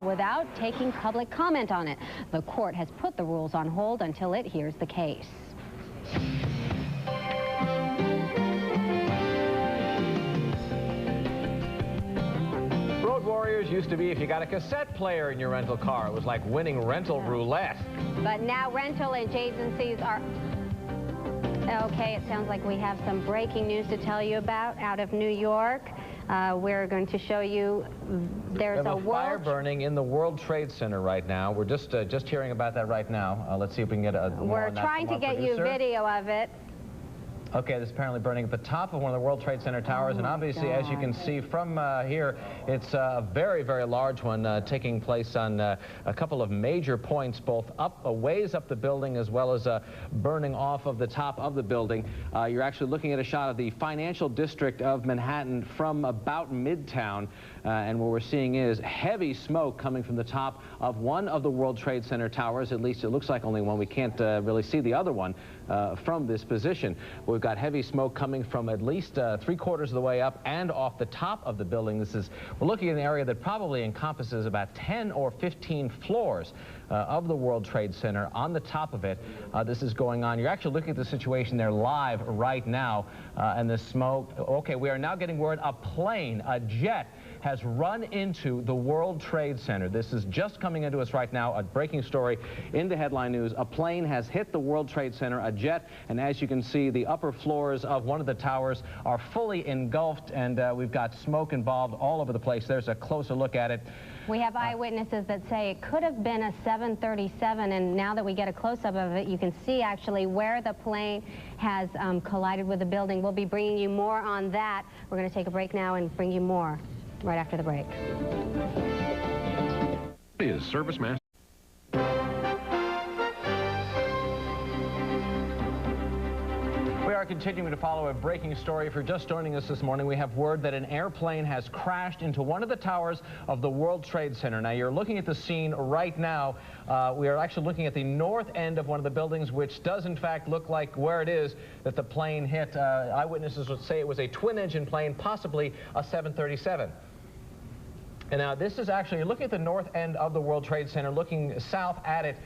without taking public comment on it. The court has put the rules on hold until it hears the case. Road Warriors used to be if you got a cassette player in your rental car. It was like winning rental roulette. But now rental agencies are... Okay, it sounds like we have some breaking news to tell you about out of New York. We're going to show you there's a fire burning in the World Trade Center right now. We're just hearing about that right now. Let's see if we can get a more on that. We're trying to get you video of it. Okay, this is apparently burning at the top of one of the World Trade Center towers, and obviously, as you can see from here, it's a very, very large one taking place on a couple of major points, both up a ways up the building as well as burning off of the top of the building. You're actually looking at a shot of the financial district of Manhattan from about Midtown, and what we're seeing is heavy smoke coming from the top of one of the World Trade Center towers. At least it looks like only one. We can't really see the other one from this position. We've got heavy smoke coming from at least 3/4 of the way up and off the top of the building. We're looking at an area that probably encompasses about 10 or 15 floors of the World Trade Center. On the top of it, this is going on. You're actually looking at the situation there live right now, and the smoke. Okay, we are now getting word a jet has run into the World Trade Center. This is just coming into us right now, a breaking story in the headline news. A plane has hit the World Trade Center, a jet, and as you can see, the upper floors of one of the towers are fully engulfed, and we've got smoke involved all over the place. There's a closer look at it. We have eyewitnesses that say it could have been a 737, and now that we get a close-up of it, you can see actually where the plane has collided with the building. We'll be bringing you more on that. We're going to take a break now and bring you more right after the break. Is Service Master. We are continuing to follow a breaking story. If you're just joining us this morning, we have word that an airplane has crashed into one of the towers of the World Trade Center. Now, you're looking at the scene right now. We are actually looking at the north end of one of the buildings, which does, in fact, look like where it is that the plane hit. Eyewitnesses would say it was a twin-engine plane, possibly a 737. And now, this is actually, looking at the north end of the World Trade Center, looking south at it,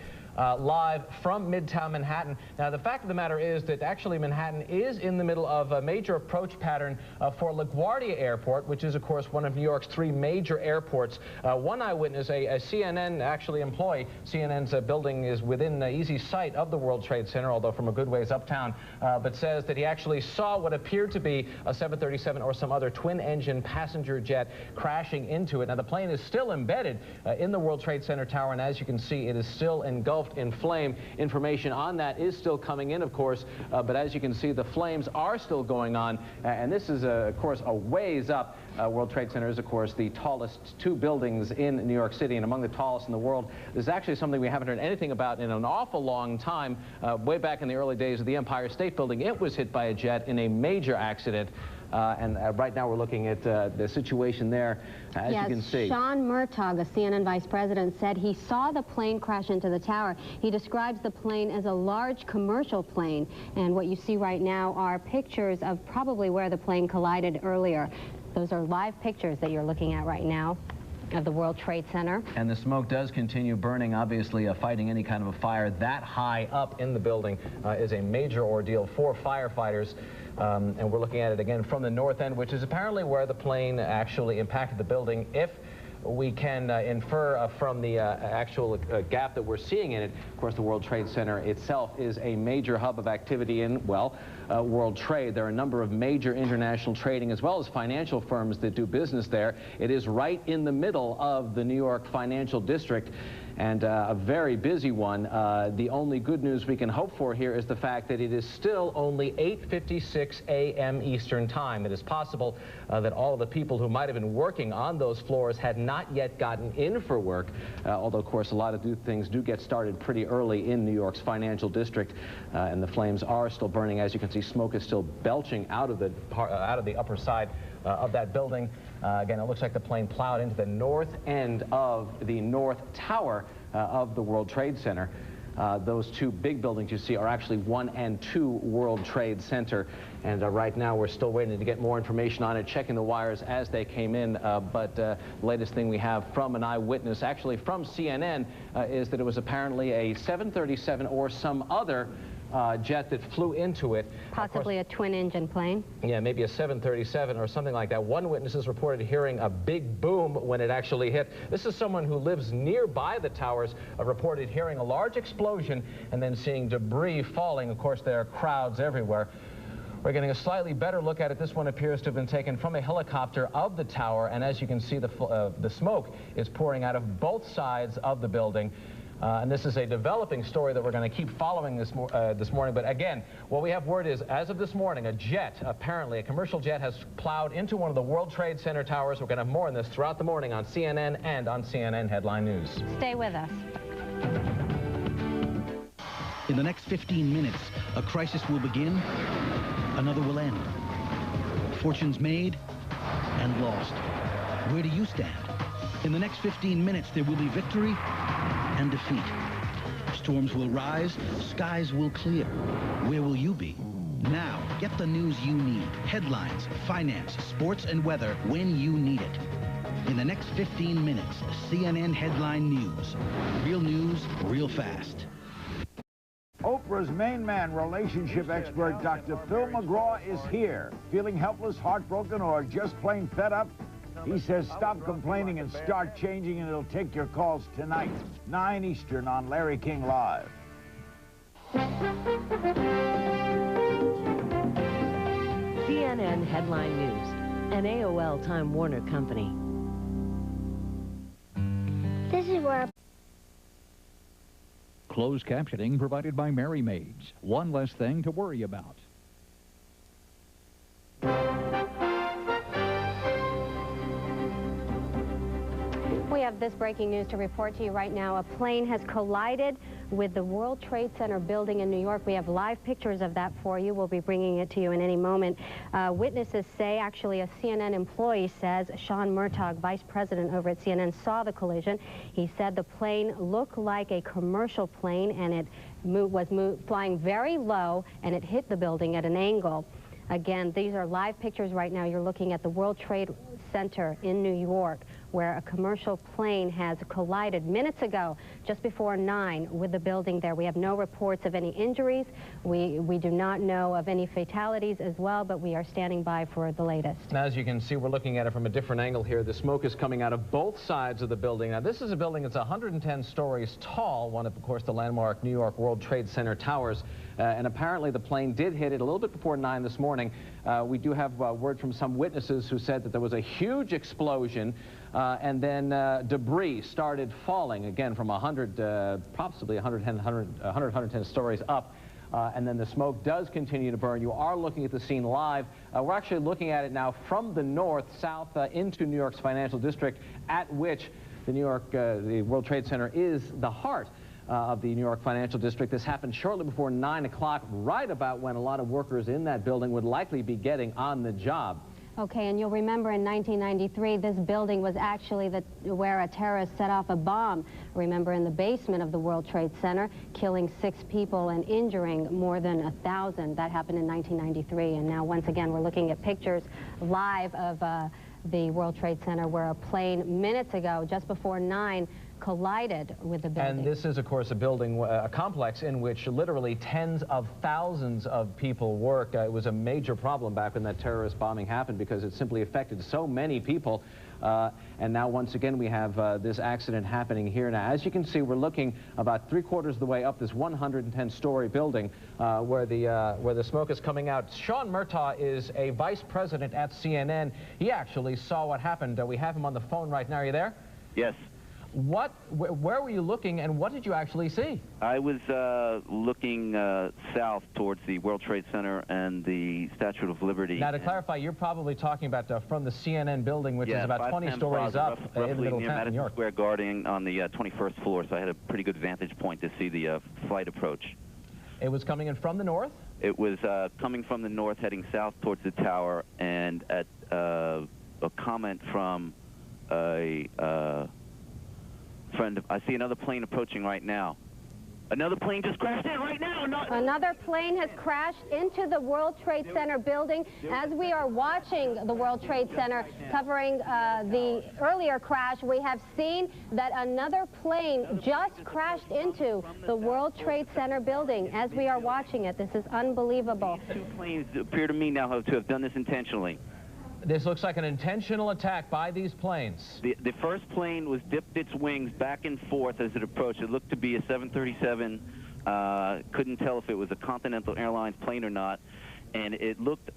live from Midtown Manhattan. Now, the fact of the matter is that actually Manhattan is in the middle of a major approach pattern for LaGuardia Airport, which is, of course, one of New York's 3 major airports. One eyewitness, a CNN actually employee, CNN's building is within easy sight of the World Trade Center, although from a good ways uptown, but says that he actually saw what appeared to be a 737 or some other twin-engine passenger jet crashing into it. Now, the plane is still embedded in the World Trade Center tower, and as you can see, it is still engulfed in flame. Information on that is still coming in, of course, but as you can see, the flames are still going on, and this is, of course, a ways up. World Trade Center is, of course, the tallest 2 buildings in New York City, and among the tallest in the world. This is actually something we haven't heard anything about in an awful long time. Way back in the early days of the Empire State Building, it was hit by a jet in a major accident. And right now we're looking at the situation there, as you can see. Sean Murtaugh, the CNN vice president, said he saw the plane crash into the tower. He describes the plane as a large commercial plane, and what you see right now are pictures of probably where the plane collided earlier. Those are live pictures that you're looking at right now of the World Trade Center. And the smoke does continue burning. Obviously, fighting any kind of a fire that high up in the building is a major ordeal for firefighters. And we're looking at it again from the north end, which is apparently where the plane actually impacted the building. If we can infer from the actual gap that we're seeing in it, of course, the World Trade Center itself is a major hub of activity in, well, world trade. There are a number of major international trading as well as financial firms that do business there. It is right in the middle of the New York financial district, and a very busy one. The only good news we can hope for here is the fact that it is still only 8:56 a.m. Eastern Time. It is possible that all of the people who might have been working on those floors had not yet gotten in for work, although, of course, a lot of things do get started pretty early in New York's financial district, and the flames are still burning. As you can see, smoke is still belching out of the upper side of that building. Again, it looks like the plane plowed into the north end of the north tower of the World Trade Center. Those two big buildings you see are actually 1 and 2 World Trade Center. And right now we're still waiting to get more information on it, checking the wires as they came in. But the latest thing we have from an eyewitness, actually from CNN, is that it was apparently a 737 or some other jet that flew into it. Possibly a twin-engine plane. Yeah, maybe a 737 or something like that. One witness has reported hearing a big boom when it actually hit. This is someone who lives nearby the towers, reported hearing a large explosion and then seeing debris falling. Of course, there are crowds everywhere. We're getting a slightly better look at it. This one appears to have been taken from a helicopter of the tower, and as you can see, the smoke is pouring out of both sides of the building. And this is a developing story that we're going to keep following this morning. But again, what we have word is, as of this morning, a jet, apparently a commercial jet, has plowed into one of the World Trade Center towers. We're going to have more on this throughout the morning on CNN and on CNN Headline News. Stay with us. In the next 15 minutes, a crisis will begin, another will end. Fortunes made and lost. Where do you stand? In the next 15 minutes, there will be victory and defeat. Storms will rise, skies will clear. Where will you be? Now, get the news you need. Headlines, finance, sports, and weather when you need it. In the next 15 minutes, CNN Headline News. Real news, real fast. Oprah's main man relationship expert, Dr. Phil McGraw, is here. Feeling helpless, heartbroken, or just plain fed up? He says stop complaining and start changing, and it'll take your calls tonight, 9 Eastern on Larry King Live. CNN Headline News, an AOL Time Warner company. This is where... Closed captioning provided by Mary Maids. One less thing to worry about. We have this breaking news to report to you right now. A plane has collided with the World Trade Center building in New York. We have live pictures of that for you. We'll be bringing it to you in any moment. Witnesses say, actually a CNN employee says, Sean Murtaugh, vice president over at CNN, saw the collision. He said the plane looked like a commercial plane, and it was flying very low, and it hit the building at an angle. Again, these are live pictures right now. You're looking at the World Trade Center in New York, where a commercial plane has collided minutes ago, just before 9, with the building there. We have no reports of any injuries. We do not know of any fatalities as well, but we are standing by for the latest. Now, as you can see, we're looking at it from a different angle here. The smoke is coming out of both sides of the building. Now, this is a building that's 110 stories tall, one of course, the landmark New York World Trade Center towers. And apparently the plane did hit it a little bit before 9 this morning. We do have word from some witnesses who said that there was a huge explosion and then debris started falling, again, from 100, possibly 110 stories up. And then the smoke does continue to burn. You are looking at the scene live. We're actually looking at it now from the north, south into New York's financial district, at which the World Trade Center is the heart of the New York financial district. This happened shortly before 9 o'clock, right about when a lot of workers in that building would likely be getting on the job. Okay, and you'll remember in 1993, this building was actually where a terrorist set off a bomb. Remember, in the basement of the World Trade Center, killing 6 people and injuring more than 1,000. That happened in 1993, and now once again we're looking at pictures live of the World Trade Center, where a plane minutes ago, just before 9, collided with the building. And this is, of course, a building, a complex in which literally tens of thousands of people work. It was a major problem back when that terrorist bombing happened, because it simply affected so many people. And now, once again, we have this accident happening here. Now, as you can see, we're looking about 3/4 of the way up this 110-story building where the smoke is coming out. Sean Murtaugh is a vice president at CNN. He actually saw what happened. We have him on the phone right now. Are you there? Yes. Where were you looking, and what did you actually see? I was looking south towards the World Trade Center and the Statue of Liberty. Now, to clarify, you're probably talking about from the CNN building, which is about 20 stories up in the middle of town, New York. Square Garden on the 21st floor, so I had a pretty good vantage point to see the flight approach. It was coming in from the north? It was coming from the north, heading south towards the tower, and at a comment from a friend. I see another plane approaching right now. Another plane just crashed in right now. Another plane has crashed into the World Trade Center building. As we are watching the World Trade Center covering the earlier crash, we have seen that another plane just crashed into the World Trade Center building. As we are watching it, this is unbelievable. Two planes appear to me now to have done this intentionally. This looks like an intentional attack by these planes. The first plane was dipped its wings back and forth as it approached. It looked to be a 737. Couldn't tell if it was a Continental Airlines plane or not, and it looked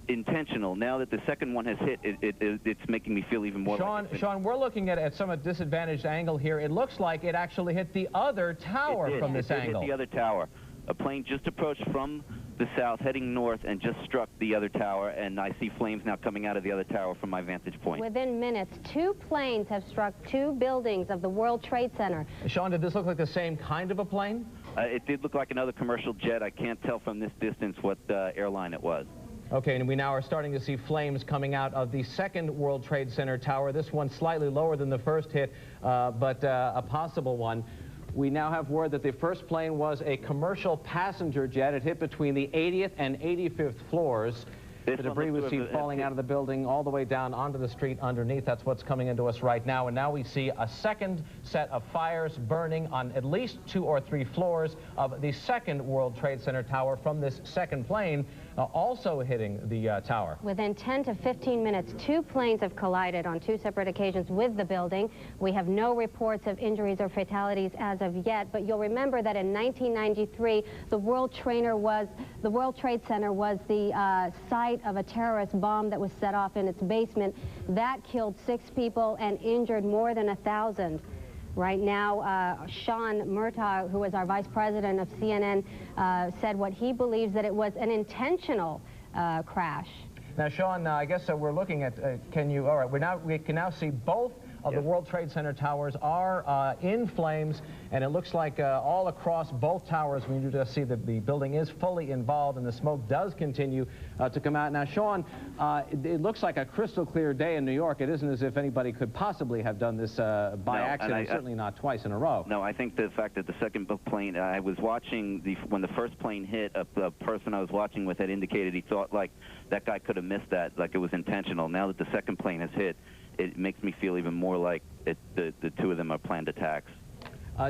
intentional. Now that the second one has hit, it's making me feel even more. Sean, we're looking at some disadvantaged angle here. It looks like it actually hit the other tower from this angle. It hit the other tower. A plane just approached from the south, heading north, and just struck the other tower, and I see flames now coming out of the other tower from my vantage point. Within minutes, two planes have struck two buildings of the World Trade Center. Sean, did this look like the same kind of a plane? It did look like another commercial jet. I can't tell from this distance what airline it was. Okay, and we now are starting to see flames coming out of the second World Trade Center tower. This one slightly lower than the first hit, but a possible one. We now have word that the first plane was a commercial passenger jet. It hit between the 80th and 85th floors. The debris was seen falling out of the building all the way down onto the street underneath. That's what's coming into us right now. And now we see a second set of fires burning on at least 2 or 3 floors of the second World Trade Center tower from this second plane, also hitting the tower. Within 10 to 15 minutes, two planes have collided on 2 separate occasions with the building. We have no reports of injuries or fatalities as of yet, but you'll remember that in 1993, the World Trade Center was the site of a terrorist bomb that was set off in its basement. That killed 6 people and injured more than 1,000. Right now, Sean Murtaugh, who is our vice president of CNN, said what he believes that it was an intentional crash. Now, Sean, I guess we're looking at, all right, we can now see both of the World Trade Center towers are in flames, and it looks like all across both towers we just see that the building is fully involved and the smoke does continue to come out. Now, Sean, it looks like a crystal clear day in New York. It isn't as if anybody could possibly have done this by accident, certainly not twice in a row. No, I think the fact that the second plane, I was watching, when the first plane hit, a person I was watching with had indicated he thought like that guy could have missed that, like it was intentional. Now that the second plane has hit, it makes me feel even more like the two of them are planned attacks.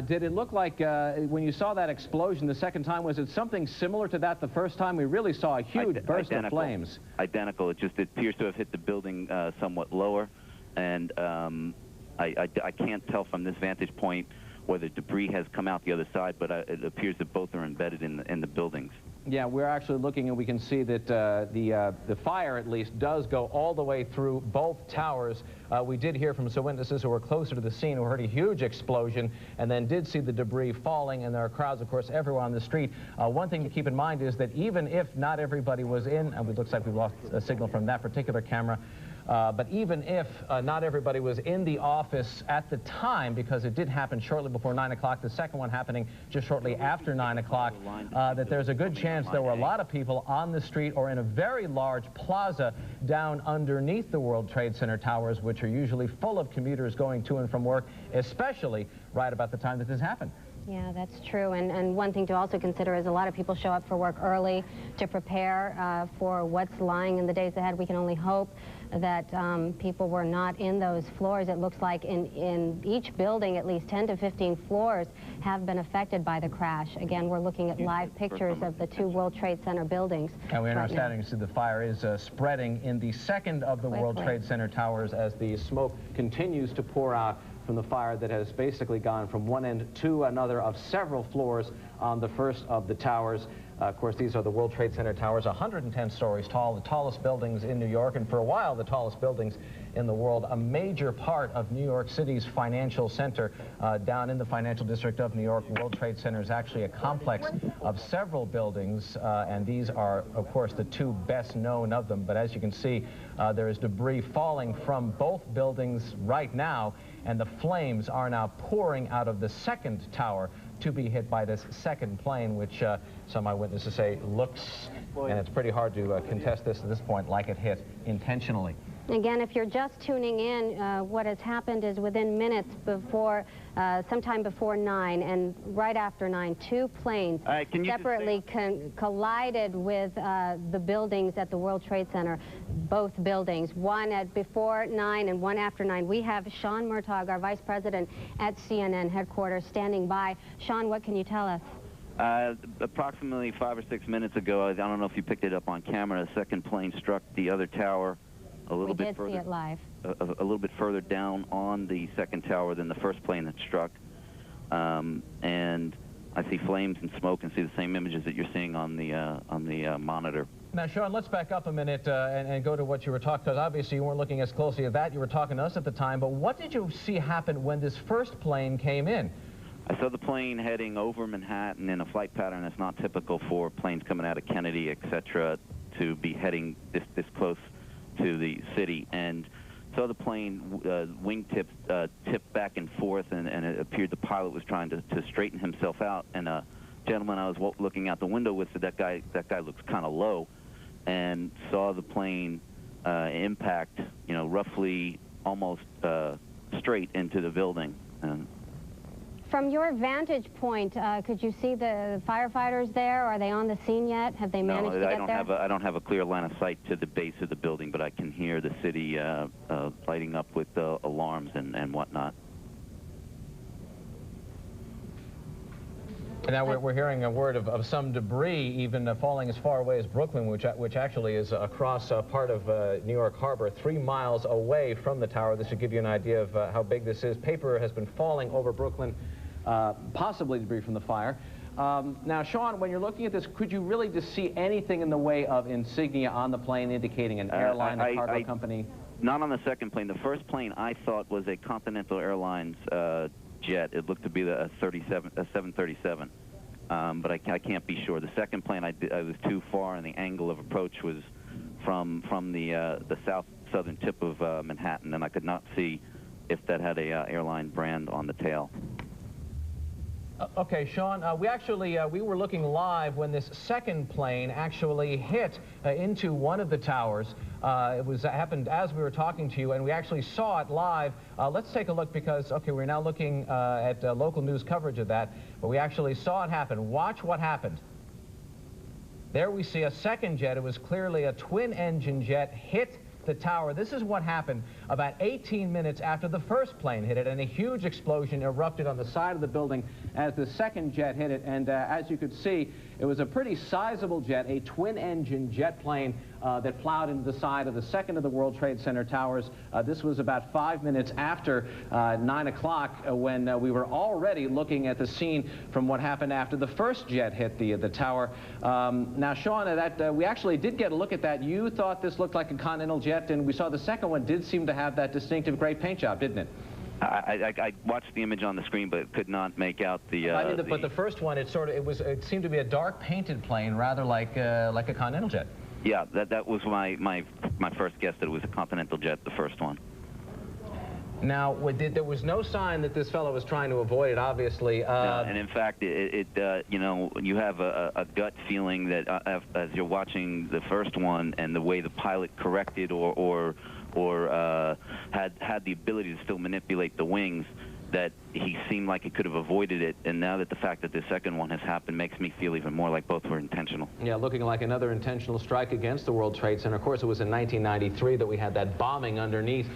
Did it look like, when you saw that explosion the second time, was it something similar to that the first time? We really saw a huge burst of flames. Identical. It appears to have hit the building somewhat lower, and I can't tell from this vantage point whether debris has come out the other side, but it appears that both are embedded in the buildings. Yeah, we're actually looking, and we can see that the fire, at least, does go all the way through both towers. We did hear from some witnesses who were closer to the scene who heard a huge explosion and then did see the debris falling, and there are crowds, of course, everywhere on the street. One thing to keep in mind is that even if not everybody was in, and it looks like we lost a signal from that particular camera, but even if not everybody was in the office at the time, because it did happen shortly before 9 o'clock, the second one happening just shortly after 9 o'clock, that there's a good chance there were a lot of people on the street or in a very large plaza down underneath the World Trade Center towers, which are usually full of commuters going to and from work, especially right about the time that this happened. Yeah, that's true. And one thing to also consider is a lot of people show up for work early to prepare for what's lying in the days ahead. We can only hope that people were not in those floors. It looks like in each building, at least 10 to 15 floors have been affected by the crash. Again, we're looking at live pictures of the 2 World Trade Center buildings. And we are starting to see the fire is spreading in the second of the World Trade Center towers as the smoke continues to pour out from the fire that has basically gone from one end to another of several floors on the first of the towers. Of course, these are the World Trade Center towers, 110 stories tall, the tallest buildings in New York, and for a while, the tallest buildings in the world. A major part of New York City's financial center, down in the financial district of New York. World Trade Center is actually a complex of several buildings, and these are, of course, the 2 best known of them. But as you can see, there is debris falling from both buildings right now, and the flames are now pouring out of the second tower to be hit by this second plane, which some eyewitnesses say looks, and it's pretty hard to contest this at this point, like it hit intentionally. Again, if you're just tuning in, what has happened is within minutes before, sometime before 9 and right after 9, two planes separately collided with the buildings at the World Trade Center, both buildings, one at before 9 and one after 9. We have Sean Murtaugh, our vice president at CNN headquarters, standing by. Sean, what can you tell us? Approximately 5 or 6 minutes ago, I don't know if you picked it up on camera, a second plane struck the other tower. A little bit further, see it live. A little bit further down on the second tower than the first plane that struck. And I see flames and smoke and see the same images that you're seeing on the monitor. Now, Sean, let's back up a minute and go to what you were talking, because obviously you weren't looking as closely at that. You were talking to us at the time. But what did you see happen when this first plane came in? I saw the plane heading over Manhattan in a flight pattern that's not typical for planes coming out of Kennedy, etc., to be heading this close to the city, and saw the plane wingtips tip back and forth, and it appeared the pilot was trying to straighten himself out, and a gentleman I was looking out the window with said, that guy looks kind of low, and saw the plane impact, you know, roughly almost straight into the building. From your vantage point, could you see the firefighters there? Are they on the scene yet? Have they managed to get there? I don't have a clear line of sight to the base of the building, but I can hear the city lighting up with alarms and whatnot. Now we're hearing a word of some debris even falling as far away as Brooklyn, which actually is across part of New York Harbor, 3 miles away from the tower. This should give you an idea of how big this is. Paper has been falling over Brooklyn, possibly debris from the fire. Now, Sean, when you're looking at this, could you really just see anything in the way of insignia on the plane indicating an airline, a cargo company? Not on the second plane. The first plane I thought was a Continental Airlines jet. It looked to be a 737, but I can't be sure. The second plane, I was too far, and the angle of approach was from the southern tip of Manhattan, and I could not see if that had a airline brand on the tail. Okay, Sean, we were looking live when this second plane actually hit into one of the towers. It happened as we were talking to you, and we actually saw it live. Let's take a look because, okay, we're now looking at local news coverage of that, but we actually saw it happen. Watch what happened. There we see a second jet. It was clearly a twin-engine jet hit the tower. This is what happened about 18 minutes after the first plane hit it, and a huge explosion erupted on the side of the building as the second jet hit it. And as you could see, it was a pretty sizable jet, a twin-engine jet plane that plowed into the side of the second of the World Trade Center towers. This was about 5 minutes after 9 o'clock when we were already looking at the scene from what happened after the first jet hit the tower. Now, Sean, we actually did get a look at that. You thought this looked like a Continental jet, and we saw the second one did seem to have that distinctive gray paint job, didn't it? I watched the image on the screen, but could not make out the. But the first one, it seemed to be a dark painted plane, rather like a Continental jet. Yeah, that was my first guess, that it was a Continental jet, the first one. Now, there was no sign that this fellow was trying to avoid it, obviously. No, and in fact, you know, you have a gut feeling that as you're watching the first one and the way the pilot corrected or had the ability to still manipulate the wings, that he seemed like he could have avoided it, and now that the fact that the second one has happened makes me feel even more like both were intentional. Yeah, looking like another intentional strike against the World Trade Center. Of course, it was in 1993 that we had that bombing underneath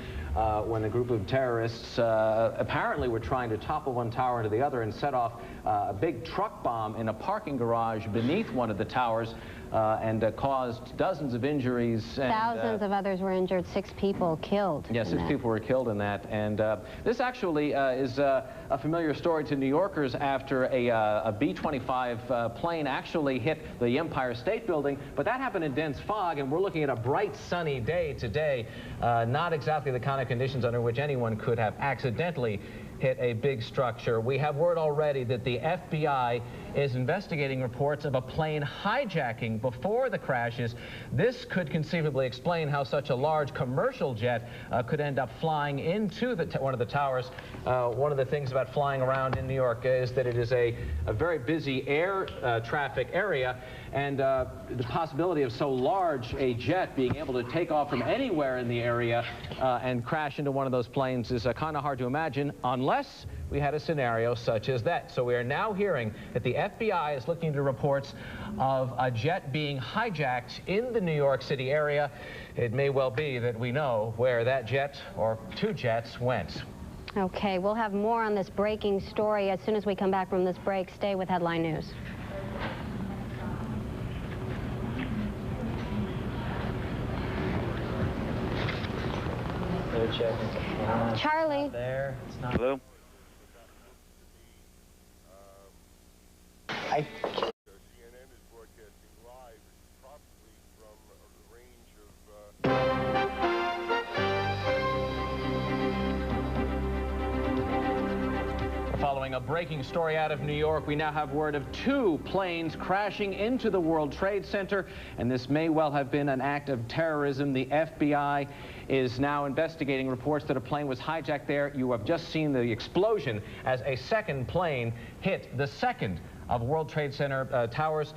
when a group of terrorists apparently were trying to topple one tower into the other and set off a big truck bomb in a parking garage beneath one of the towers. And caused dozens of injuries. Thousands of others were injured, 6 people killed. Yes, 6 people were killed in that. And this actually is a familiar story to New Yorkers after a B-25 plane actually hit the Empire State Building. But that happened in dense fog, and we're looking at a bright, sunny day today. Not exactly the kind of conditions under which anyone could have accidentally hit a big structure. We have word already that the FBI is investigating reports of a plane hijacking before the crashes. This could conceivably explain how such a large commercial jet could end up flying into one of the towers. One of the things about flying around in New York is that it is a very busy air traffic area, and the possibility of so large a jet being able to take off from anywhere in the area and crash into one of those planes is kind of hard to imagine unless we had a scenario such as that. So we are now hearing that the FBI is looking into reports of a jet being hijacked in the New York City area. It may well be that we know where that jet or two jets went. Okay, we'll have more on this breaking story as soon as we come back from this break. Stay with Headline News. Charlie. There. It's not. Hello? I CNN is broadcasting live, probably from the range of... Following a breaking story out of New York, we now have word of two planes crashing into the World Trade Center, and this may well have been an act of terrorism. The FBI is now investigating reports that a plane was hijacked there. You have just seen the explosion as a second plane hit the second of World Trade Center towers.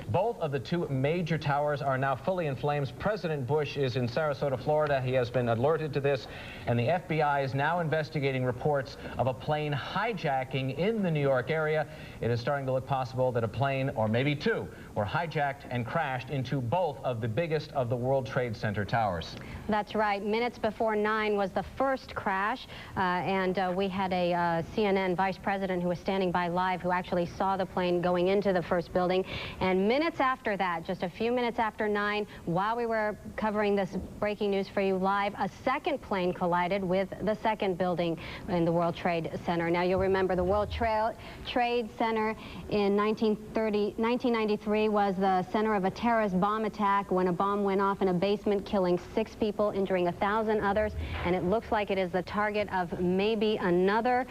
Both of the two major towers are now fully in flames. President Bush is in Sarasota, Florida. He has been alerted to this, and the FBI is now investigating reports of a plane hijacking in the New York area. It is starting to look possible that a plane, or maybe two, were hijacked and crashed into both of the biggest of the World Trade Center towers. That's right. Minutes before 9 was the first crash, and we had a CNN vice president who was standing by live who actually saw the plane going into the first building. And minutes after that, just a few minutes after 9, while we were covering this breaking news for you live, a second plane collided with the second building in the World Trade Center. Now, you'll remember the World Trade Center in 1993 was the center of a terrorist bomb attack when a bomb went off in a basement, killing 6 people, injuring 1,000 others. And it looks like it is the target of maybe another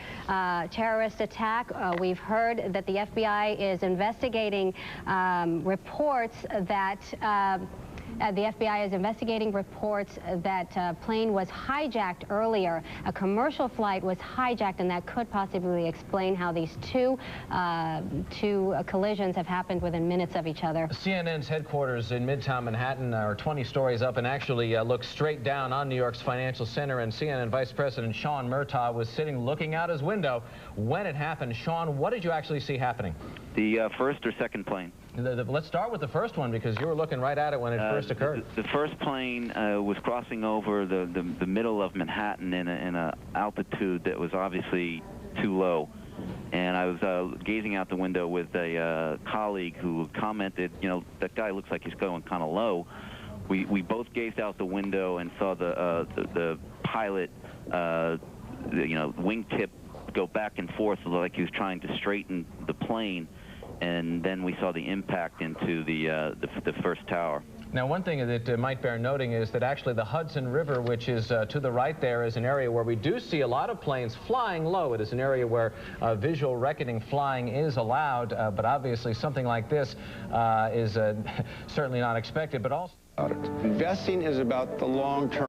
terrorist attack. We've heard that the FBI is investigating reports that the FBI is investigating reports that plane was hijacked earlier. A commercial flight was hijacked, and that could possibly explain how these two collisions have happened within minutes of each other. CNN's headquarters in Midtown Manhattan are 20 stories up and actually look straight down on New York's financial center, and CNN Vice President Sean Murtaugh was sitting looking out his window when it happened. Sean, what did you actually see happening? The first or second plane? Let's start with the first one, because you were looking right at it when it first occurred. The first plane was crossing over the middle of Manhattan in a altitude that was obviously too low. And I was gazing out the window with a colleague who commented, you know, that guy looks like he's going kind of low. We both gazed out the window and saw the pilot, you know, wingtip go back and forth like he was trying to straighten the plane. And then we saw the impact into the first tower. Now, one thing that might bear noting is that actually the Hudson River, which is to the right there, is an area where we do see a lot of planes flying low. It is an area where visual reckoning flying is allowed, but obviously something like this is certainly not expected, but also... Investing is about the long term.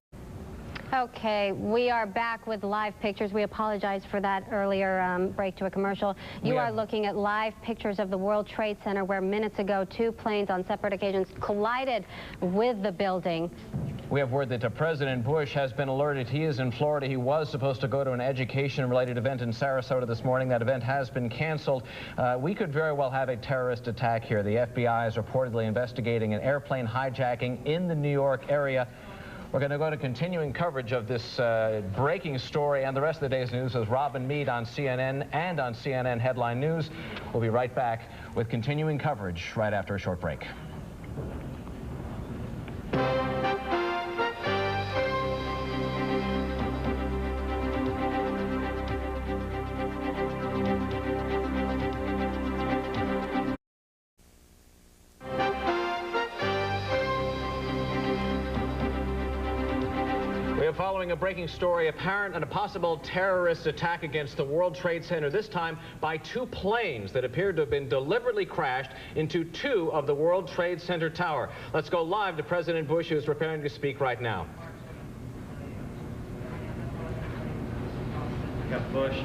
Okay, we are back with live pictures. We apologize for that earlier break to a commercial. You are looking at live pictures of the World Trade Center where minutes ago 2 planes on separate occasions collided with the building. We have word that President Bush has been alerted. He is in Florida. He was supposed to go to an education-related event in Sarasota this morning. That event has been canceled. We could very well have a terrorist attack here. The FBI is reportedly investigating an airplane hijacking in the New York area. We're going to go to continuing coverage of this breaking story and the rest of the day's news with Robin Meade on CNN and on CNN Headline News. We'll be right back with continuing coverage right after a short break. following a breaking story, apparent and a possible terrorist attack against the World Trade Center, this time by two planes that appeared to have been deliberately crashed into two of the World Trade Center tower. Let's go live to President Bush, who is preparing to speak right now. Got Bush.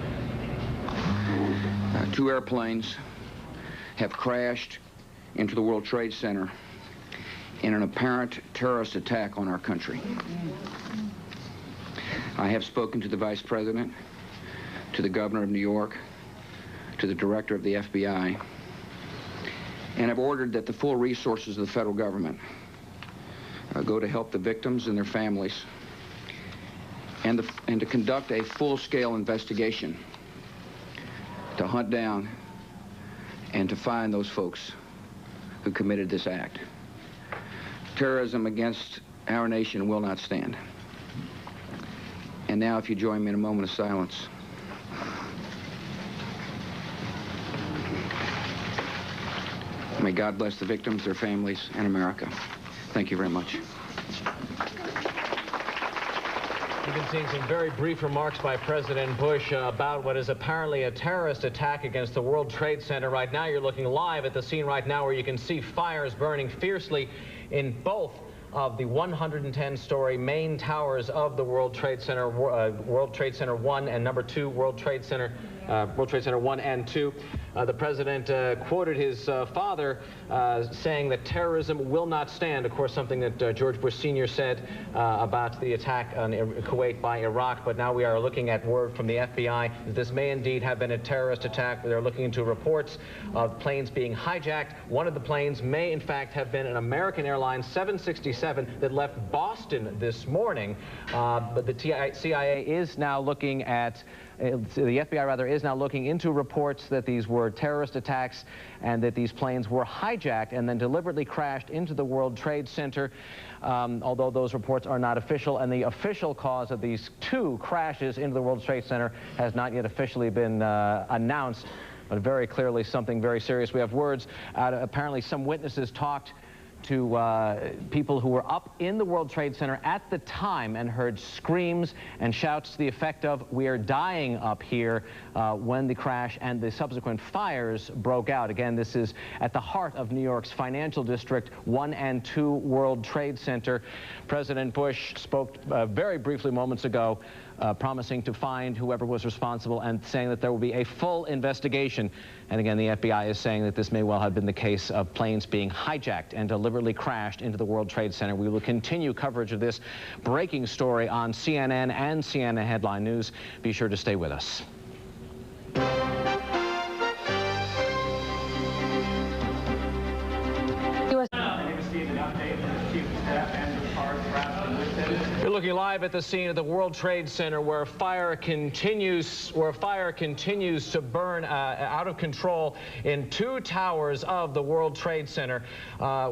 Two airplanes have crashed into the World Trade Center in an apparent terrorist attack on our country. I have spoken to the Vice President, to the Governor of New York, to the Director of the FBI, and have ordered that the full resources of the federal government go to help the victims and their families, and to conduct a full-scale investigation to hunt down and to find those folks who committed this act. Terrorism against our nation will not stand. And now, if you join me in a moment of silence. May God bless the victims, their families, and America. Thank you very much. You've been seeing some very brief remarks by President Bush about what is apparently a terrorist attack against the World Trade Center. Right now, you're looking live at the scene right now where you can see fires burning fiercely in both of the 110-story main towers of the World Trade Center, World Trade Center 1 and number 2, World Trade Center 1 and 2. The president quoted his father saying that terrorism will not stand. Of course, something that George Bush Sr. said about the attack on Kuwait by Iraq. But now we are looking at word from the FBI that this may indeed have been a terrorist attack. They're looking into reports of planes being hijacked. One of the planes may, in fact, have been an American Airlines 767 that left Boston this morning. But the CIA is now looking at the FBI, rather, is now looking into reports that these were terrorist attacks and that these planes were hijacked and then deliberately crashed into the World Trade Center, although those reports are not official. And the official cause of these two crashes into the World Trade Center has not yet officially been announced, but very clearly something very serious. We have words apparently some witnesses talked to people who were up in the World Trade Center at the time and heard screams and shouts to the effect of, "We are dying up here," when the crash and the subsequent fires broke out. Again, this is at the heart of New York's financial district, 1 and 2 World Trade Center. President Bush spoke very briefly moments ago, promising to find whoever was responsible and saying that there will be a full investigation. And again, the FBI is saying that this may well have been the case of planes being hijacked and deliberately crashed into the World Trade Center. We will continue coverage of this breaking story on CNN and CNN Headline News. Be sure to stay with us. You're looking live at the scene of the World Trade Center, where fire continues to burn out of control in two towers of the World Trade Center.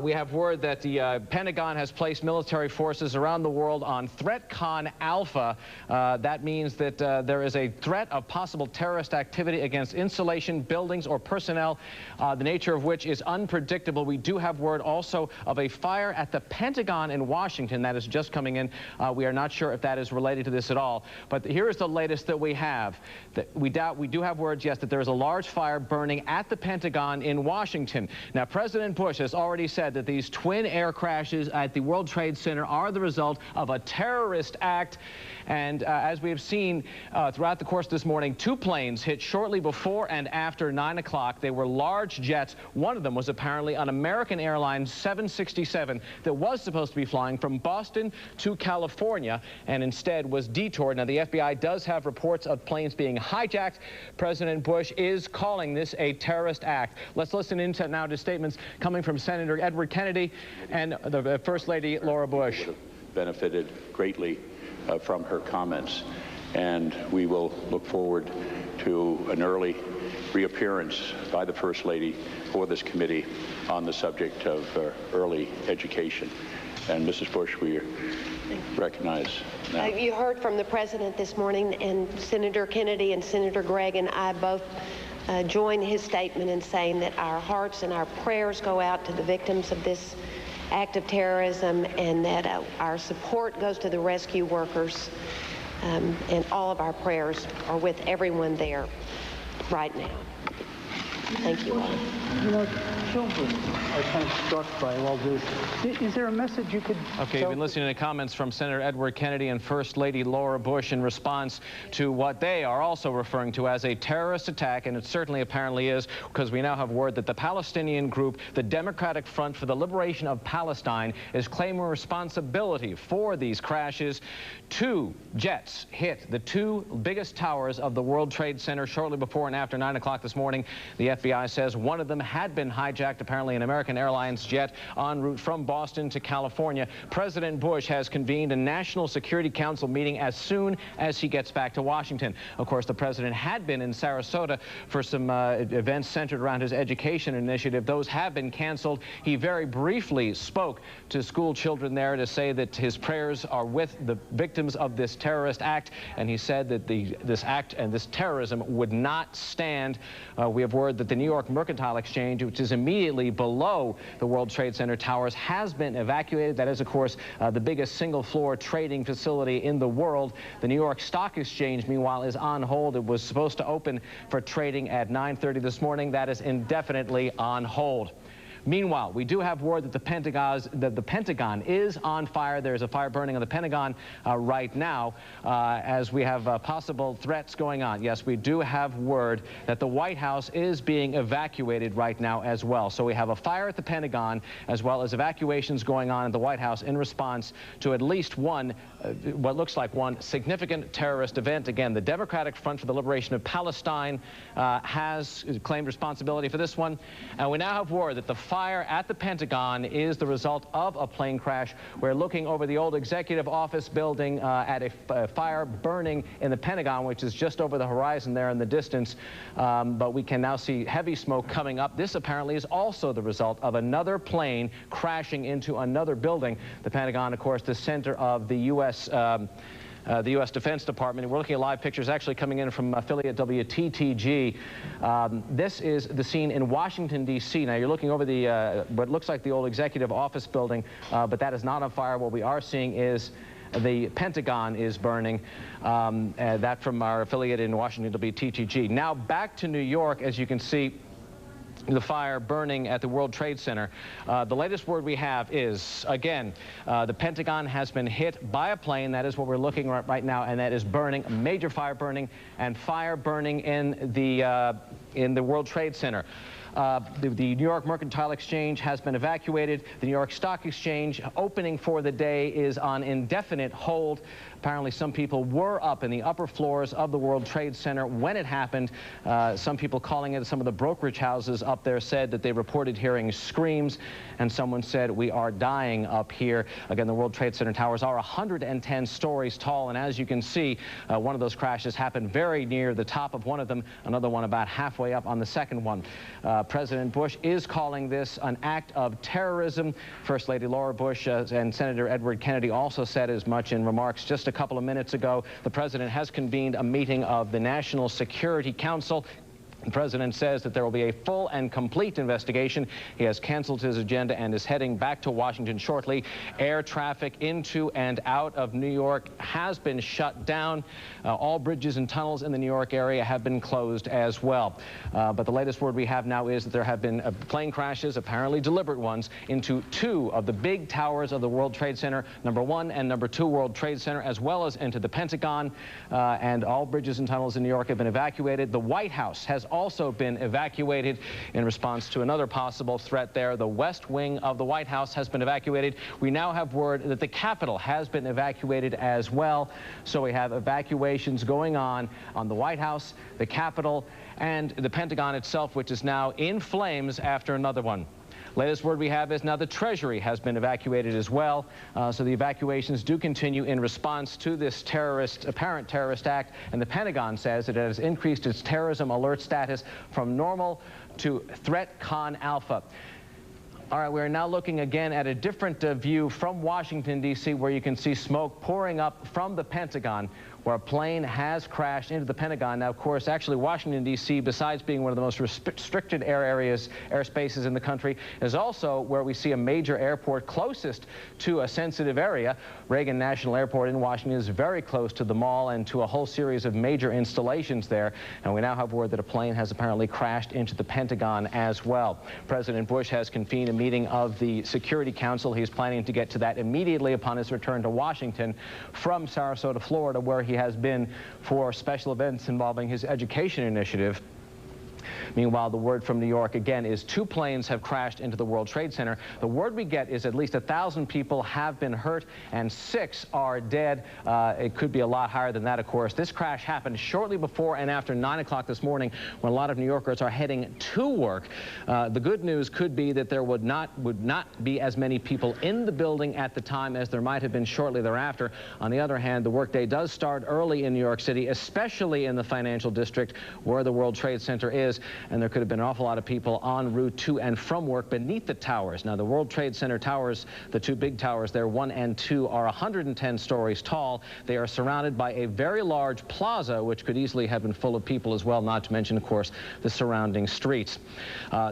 We have word that the Pentagon has placed military forces around the world on ThreatCon Alpha. That means that there is a threat of possible terrorist activity against installation, buildings, or personnel, the nature of which is unpredictable. We do have word also of a fire at the Pentagon in Washington that is just coming in. We are not sure if that is related to this at all. But here is the latest that we have. We do have words, yes, that there is a large fire burning at the Pentagon in Washington. Now, President Bush has already said that these twin air crashes at the World Trade Center are the result of a terrorist act. And as we have seen throughout the course this morning, two planes hit shortly before and after 9 o'clock. They were large jets. One of them was apparently an American Airlines 767 that was supposed to be flying from Boston to California and instead was detoured. Now, the FBI does have reports of planes being hijacked. President Bush is calling this a terrorist act. Let's listen into now to statements coming from Senator Edward Kennedy and the First Lady Laura Bush. Benefited greatly from her comments, and we will look forward to an early reappearance by the First Lady for this committee on the subject of early education. And Mrs. Bush, we recognize now. You heard from the President this morning, and Senator Kennedy and Senator Gregg and I both join his statement in saying that our hearts and our prayers go out to the victims of this act of terrorism, and that our support goes to the rescue workers, and all of our prayers are with everyone there right now. Thank you all. You know, children are kind of struck by all this. Is there a message you could Okay, you've been listening to comments from Senator Edward Kennedy and First Lady Laura Bush in response to what they are also referring to as a terrorist attack, and it certainly apparently is, because we now have word that the Palestinian group, the Democratic Front for the Liberation of Palestine, is claiming responsibility for these crashes. 2 jets hit the 2 biggest towers of the World Trade Center shortly before and after 9 o'clock this morning. The FBI says one of them had been hijacked, apparently an American Airlines jet en route from Boston to California. President Bush has convened a National Security Council meeting as soon as he gets back to Washington. Of course, the president had been in Sarasota for some events centered around his education initiative. Those have been canceled. He very briefly spoke to school children there to say that his prayers are with the victims of this terrorist act, and he said that this act and this terrorism would not stand. We have word that the New York Mercantile Exchange, which is immediately below the World Trade Center towers, has been evacuated. That is, of course, the biggest single-floor trading facility in the world. The New York Stock Exchange, meanwhile, is on hold. It was supposed to open for trading at 9:30 this morning. That is indefinitely on hold. Meanwhile, we do have word that the Pentagon is on fire. There's a fire burning on the Pentagon right now as we have possible threats going on. Yes, we do have word that the White House is being evacuated right now as well. So we have a fire at the Pentagon as well as evacuations going on at the White House in response to at least one, what looks like one significant terrorist event. Again, the Democratic Front for the Liberation of Palestine has claimed responsibility for this one. And we now have word that the fire at the Pentagon is the result of a plane crash. We're looking over the old executive office building at a fire burning in the Pentagon, which is just over the horizon there in the distance. But we can now see heavy smoke coming up. This apparently is also the result of another plane crashing into another building. The Pentagon, of course, the center of the U.S. The U.S. Defense Department. We're looking at live pictures actually coming in from affiliate WTTG. This is the scene in Washington, D.C. Now, you're looking over the what looks like the old executive office building, but that is not on fire. What we are seeing is the Pentagon is burning. That from our affiliate in Washington, WTTG. Now, back to New York, as you can see, the fire burning at the World Trade Center. The latest word we have is, again, the Pentagon has been hit by a plane. That is what we're looking at right now, and that is burning, major fire burning, and fire burning in the World Trade Center. The New York Mercantile Exchange has been evacuated. The New York Stock Exchange, opening for the day, is on indefinite hold. Apparently, some people were up in the upper floors of the World Trade Center when it happened. Some people calling it, some of the brokerage houses up there said that they reported hearing screams, and someone said, "We are dying up here." Again, the World Trade Center towers are 110 stories tall, and as you can see, one of those crashes happened very near the top of one of them, another one about halfway up on the second one. President Bush is calling this an act of terrorism. First Lady Laura Bush and Senator Edward Kennedy also said as much in remarks just a couple of minutes ago. The president has convened a meeting of the National Security Council. The president says that there will be a full and complete investigation. He has canceled his agenda and is heading back to Washington shortly. Air traffic into and out of New York has been shut down. All bridges and tunnels in the New York area have been closed as well. But the latest word we have now is that there have been plane crashes, apparently deliberate ones, into 2 of the big towers of the World Trade Center, #1 and #2 World Trade Center, as well as into the Pentagon. And all bridges and tunnels in New York have been evacuated. The White House has also been evacuated in response to another possible threat there. The West Wing of the White House has been evacuated. We now have word that the Capitol has been evacuated as well. So we have evacuations going on the White House, the Capitol, and the Pentagon itself, which is now in flames after another one. Latest word we have is now the Treasury has been evacuated as well. So the evacuations do continue in response to this apparent terrorist act. And the Pentagon says that it has increased its terrorism alert status from normal to threat con alpha. All right, we're now looking again at a different view from Washington, D.C., where you can see smoke pouring up from the Pentagon. where a plane has crashed into the Pentagon. Now, of course, actually, Washington, D.C., besides being one of the most restricted airspaces in the country, is also where we see a major airport closest to a sensitive area. Reagan National Airport in Washington is very close to the mall and to a whole series of major installations there. And we now have word that a plane has apparently crashed into the Pentagon as well. President Bush has convened a meeting of the Security Council. He's planning to get to that immediately upon his return to Washington from Sarasota, Florida, where he has been for special events involving his education initiative. Meanwhile, the word from New York, again, is 2 planes have crashed into the World Trade Center. The word we get is at least 1,000 people have been hurt and 6 are dead. It could be a lot higher than that, of course. This crash happened shortly before and after 9 o'clock this morning, when a lot of New Yorkers are heading to work. The good news could be that there would not be as many people in the building at the time as there might have been shortly thereafter. On the other hand, the workday does start early in New York City, especially in the financial district where the World Trade Center is. And there could have been an awful lot of people en route to and from work beneath the towers. Now, the World Trade Center towers, the 2 big towers there, 1 and 2, are 110 stories tall. They are surrounded by a very large plaza, which could easily have been full of people as well, not to mention, of course, the surrounding streets.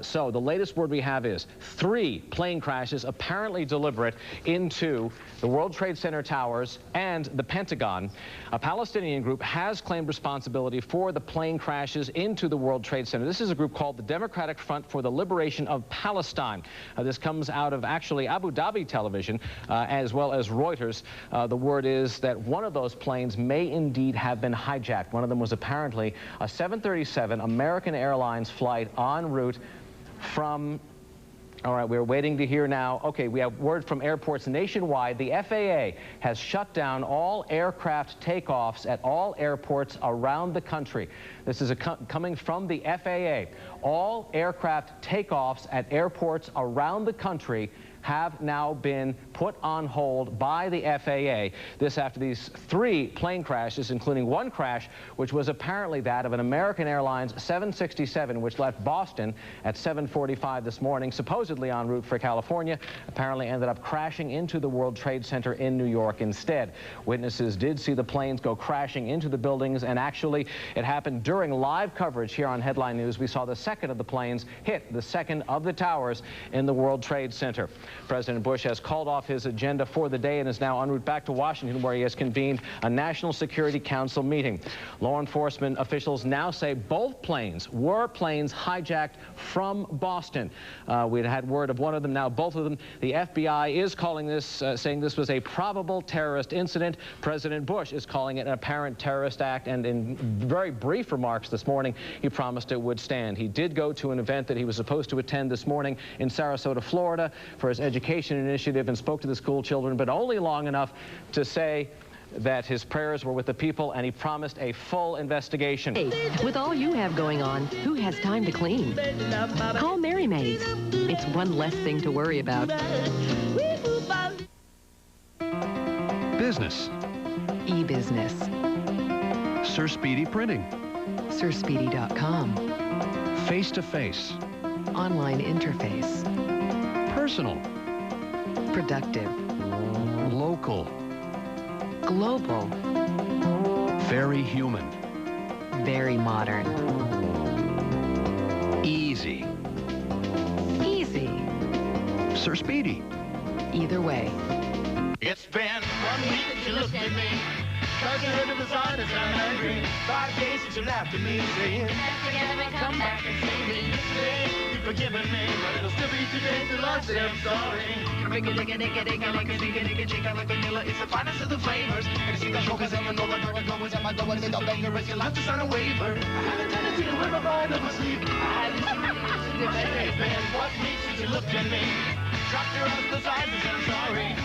So the latest word we have is 3 plane crashes, apparently deliberate, into the World Trade Center towers and the Pentagon. A Palestinian group has claimed responsibility for the plane crashes into the World Trade Center. This is a group called the Democratic Front for the Liberation of Palestine. This comes out of actually Abu Dhabi television as well as Reuters. The word is that one of those planes may indeed have been hijacked. One of them was apparently a 737 American Airlines flight en route from... All right, we're waiting to hear now. Okay, we have word from airports nationwide. The FAA has shut down all aircraft takeoffs at all airports around the country. This is coming from the FAA. All aircraft takeoffs at airports around the country have now been put on hold by the FAA. This after these 3 plane crashes, including 1 crash, which was apparently that of an American Airlines 767, which left Boston at 7:45 this morning, supposedly en route for California, apparently ended up crashing into the World Trade Center in New York instead. Witnesses did see the planes go crashing into the buildings, and actually it happened during live coverage here on Headline News. We saw the second of the planes hit the second of the towers in the World Trade Center. President Bush has called off his agenda for the day and is now en route back to Washington, where he has convened a National Security Council meeting. Law enforcement officials now say both planes were planes hijacked from Boston. We'd had word of one of them, now both of them. The FBI is calling this, saying this was a probable terrorist incident. President Bush is calling it an apparent terrorist act, and in very brief remarks this morning, he promised it would stand. He did go to an event that he was supposed to attend this morning in Sarasota, Florida, for his education initiative, and spoke to the school children, but only long enough to say that his prayers were with the people, and he promised a full investigation. Hey, with all you have going on, who has time to clean? Call Mary Maids. It's one less thing to worry about. Business. E-business. Sir Speedy Printing. SirSpeedy.com. Face-to-face. Online interface. Personal. Productive. Local. Global. Very human. Very modern. Easy. Easy. Sir Speedy. Either way. It's been 1 week since you looked at me. Cause you heard the designers I'm angry. 5 days since you laughed at me, saying, come back and see me. Yesterday, you've forgiven me, but it'll still be 2 days till I say I'm sorry. It's the finest of the flavors. And it's the showcase of another girl goes at my door and say, don't bang the rest, you'll have to sign a waiver. I have a tendency to wear my mind on my sleeve. I haven't seen it. It's been 1 week since you looked at me. Dropped your arms to the sides and said I'm sorry.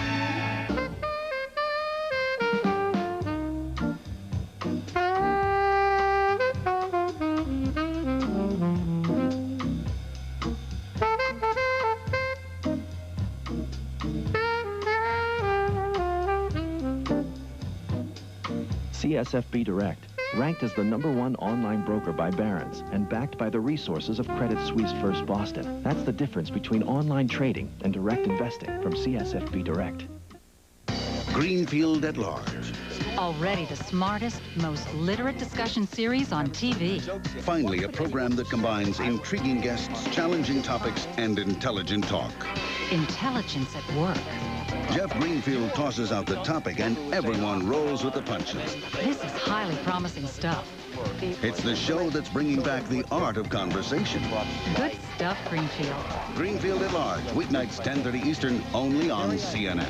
CSFB Direct, ranked as the #1 online broker by Barron's and backed by the resources of Credit Suisse First Boston. That's the difference between online trading and direct investing from CSFB Direct. Greenfield at large. Already the smartest, most literate discussion series on TV. Finally, a program that combines intriguing guests, challenging topics, and intelligent talk. Intelligence at work. Jeff Greenfield tosses out the topic, and everyone rolls with the punches. This is highly promising stuff. It's the show that's bringing back the art of conversation. Good stuff, Greenfield. Greenfield at Large, weeknights 10:30 Eastern, only on CNN.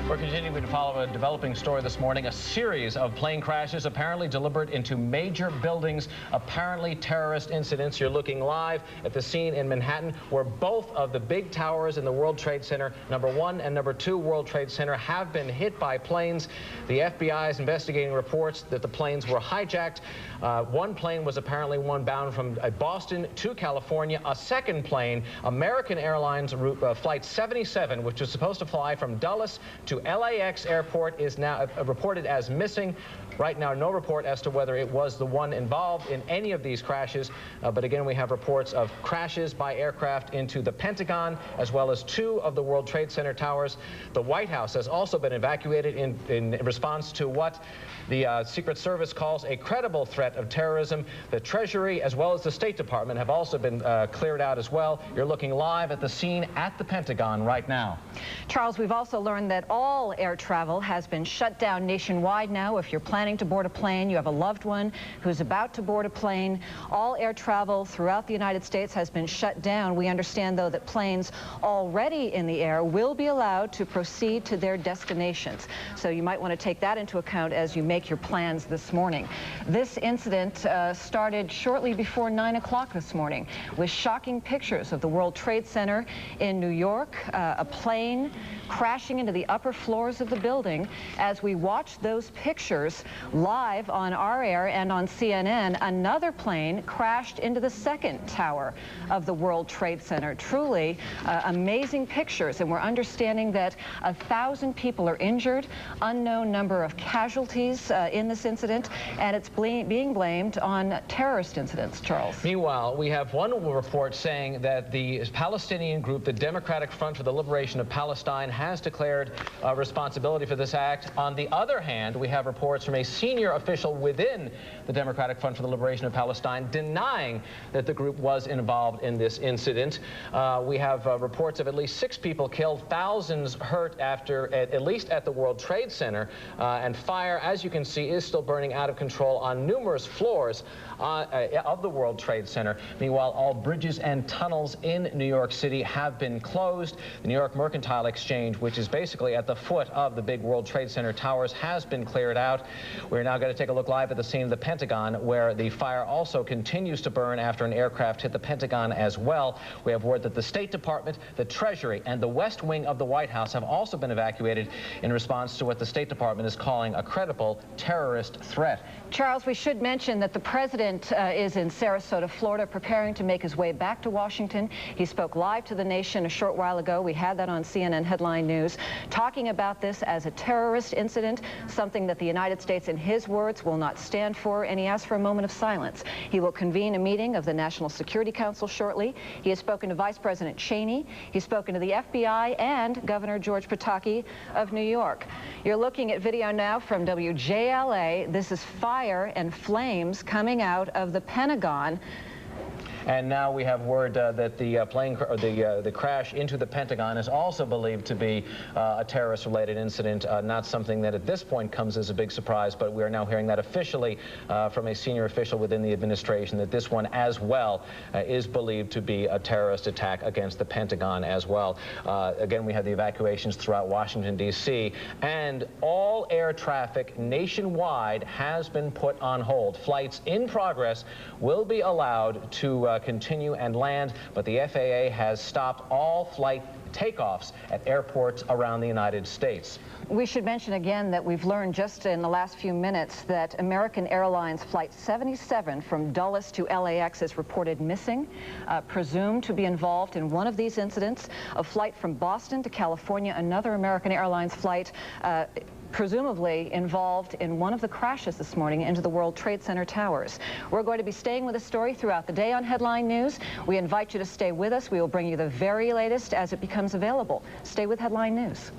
We're continuing to follow a developing story this morning. A series of plane crashes, apparently deliberate into major buildings, apparently terrorist incidents. You're looking live at the scene in Manhattan, where both of the big towers in the World Trade Center, #1 and #2 World Trade Center, have been hit by planes. The FBI is investigating reports that the planes were hijacked. One plane was apparently one bound from Boston to California. A second plane, American Airlines Flight 77, which was supposed to fly from Dulles to LAX airport, is now reported as missing. Right now, no report as to whether it was the one involved in any of these crashes. But again, we have reports of crashes by aircraft into the Pentagon, as well as 2 of the World Trade Center towers. The White House has also been evacuated in response to what the Secret Service calls a credible threat of terrorism. The Treasury, as well as the State Department, have also been cleared out as well. You're looking live at the scene at the Pentagon right now. Charles, we've also learned that all air travel has been shut down nationwide now. If you're planning to board a plane, you have a loved one who's about to board a plane, all air travel throughout the United States has been shut down. We understand, though, that planes already in the air will be allowed to proceed to their destinations. So you might want to take that into account as you make your plans this morning. This incident started shortly before 9 o'clock this morning with shocking pictures of the World Trade Center in New York, a plane crashing into the upper floors of the building. As we watch those pictures live on our air and on CNN, another plane crashed into the second tower of the World Trade Center. Truly amazing pictures, and we're understanding that 1,000 people are injured, unknown number of casualties in this incident, and it's being blamed on terrorist incidents, Charles. Meanwhile, we have one report saying that the Palestinian group, the Democratic Front for the Liberation of Palestine, has declared responsibility for this act. On the other hand, we have reports from a senior official within the Democratic Front for the Liberation of Palestine denying that the group was involved in this incident. We have reports of at least 6 people killed, thousands hurt at least at the World Trade Center, and fire, as you can see, is still burning out of control on numerous floors of the World Trade Center. Meanwhile, all bridges and tunnels in New York City have been closed. The New York Mercantile Exchange, which is basically at the foot of the big World Trade Center towers, has been cleared out. We're now going to take a look live at the scene of the Pentagon, where the fire also continues to burn after an aircraft hit the Pentagon as well. We have word that the State Department, the Treasury, and the West Wing of the White House have also been evacuated in response to what the State Department is calling a credible terrorist threat. Charles, we should mention that the president is in Sarasota, Florida, preparing to make his way back to Washington. He spoke live to the nation a short while ago. We had that on CNN Headline News, talking about this as a terrorist incident, something that the United States, in his words, will not stand for, and he asked for a moment of silence. He will convene a meeting of the National Security Council shortly. He has spoken to Vice President Cheney. He's spoken to the FBI and Governor George Pataki of New York. You're looking at video now from WJLA. This is fire and flames coming out of the Pentagon. And now we have word that the crash into the Pentagon is also believed to be a terrorist-related incident, not something that at this point comes as a big surprise, but we are now hearing that officially from a senior official within the administration, that this one as well is believed to be a terrorist attack against the Pentagon as well. Again, we have the evacuations throughout Washington, D.C., and all air traffic nationwide has been put on hold. Flights in progress will be allowed to continue and land, but the FAA has stopped all flight takeoffs at airports around the United States. We should mention again that we've learned just in the last few minutes that American Airlines Flight 77 from Dulles to LAX is reported missing, presumed to be involved in one of these incidents. A flight from Boston to California, another American Airlines flight, presumably involved in one of the crashes this morning into the World Trade Center towers. We're going to be staying with the story throughout the day on Headline News. We invite you to stay with us. We will bring you the very latest as it becomes available. Stay with Headline News.